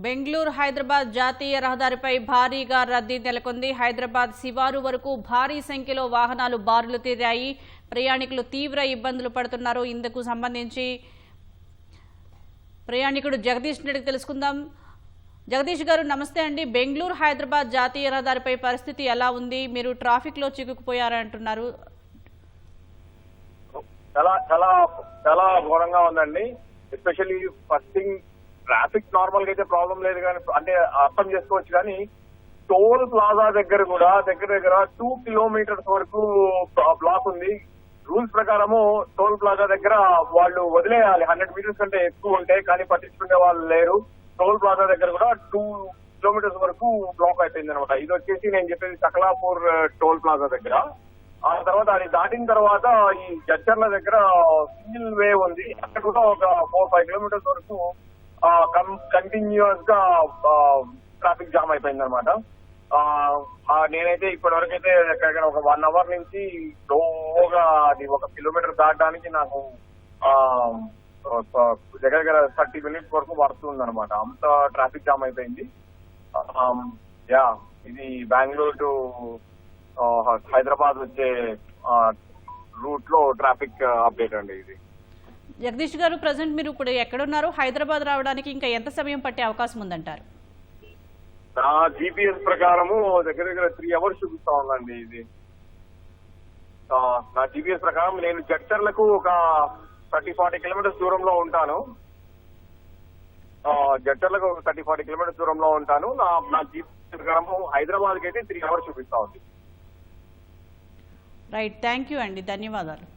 బెంగళూరు హైదరాబాద్ జాతీయ రహదారిపై భారీగా రద్దీ నెలకొంది. హైదరాబాద్ శివారు వరకు భారీ సంఖ్యలో వాహనాలు బారులు తీరాయి. ప్రయాణికులు తీవ్ర ఇబ్బందులు పడుతున్నారు. ఇందుకు సంబంధించి ప్రయాణికుడు జగదీష్ రెడ్డి తెలుసుకుందాం. జగదీష్ గారు నమస్తే అండి. బెంగళూరు హైదరాబాద్ జాతీయ రహదారిపై పరిస్థితి ఎలా ఉంది? మీరు ట్రాఫిక్ లో చిక్కుకుపోయారంటున్నారు. చాలా చాలా చాలా ఘోరంగా ఉందండి. Especially first thing traffic normal గా అయితే ప్రాబ్లం లేదు కానీ అంటే అర్థం చేసుకోవచ్చు, కానీ టోల్ ప్లాజా దగ్గర కూడా దగ్గర 2 కిలోమీటర్స్ వరకు బ్లాక్ ఉంది. రూల్స్ ప్రకారము టోల్ ప్లాజా దగ్గర వాళ్ళు వదిలేయాలి 100 మీటర్స్ కంటే ఎక్కువ ఉంటే, కానీ పట్టించుకునే వాళ్ళు లేరు. టోల్ ప్లాజా దగ్గర కూడా 2 కిలోమీటర్స్ వరకు బ్లాక్ అయిపోయింది అనమాట. ఇది వచ్చేసి నేను చెప్పేది సకలాపూర్ టోల్ ప్లాజా దగ్గర. ఆ తర్వాత అది దాటిన తర్వాత ఈ జడ్చర్ల దగ్గర సింగిల్ వే ఉంది, అక్కడ కూడా ఒక 4-5 కిలోమీటర్స్ వరకు కంటిన్యూస్ గా ట్రాఫిక్ జామ్ అయిపోయింది అనమాట. నేనైతే ఇప్పటి వరకు అయితే ఒక 1 అవర్ నుంచి స్లోగా అది 1 కిలోమీటర్ దాటడానికి నాకు దగ్గర 30 మినిట్స్ వరకు పడుతుంది అనమాట. అంత ట్రాఫిక్ జామ్ అయిపోయింది. ఇది బెంగళూరు టు హైదరాబాద్ వచ్చే రూట్ లో ట్రాఫిక్ అప్డేట్ అండి ఇది. జగదీష్ గారు, ప్రజెంట్ మీరు ఇప్పుడు ఎక్కడున్నారు? హైదరాబాద్ రావడానికి ఇంకా ఎంత సమయం పట్టే అవకాశం ఉందంటారు? నా జీపీఎస్ ప్రకారము దగ్గర 3 అవర్స్ చూపిస్తా ఉందండి ఇది. నా జీపీఎస్ ప్రకారం నేను జడ్చర్లకు ఒక 30-40 కిలోమీటర్స్ దూరంలో ఉంటాను. జడ్చర్లకు 30-40 కిలోమీటర్స్ దూరంలో ఉంటాను. నా జీపీఎస్ ప్రకారము హైదరాబాద్కి అయితే 3 అవర్స్ చూపిస్తా ఉంది. రైట్, థ్యాంక్ యూ అండి, ధన్యవాదాలు.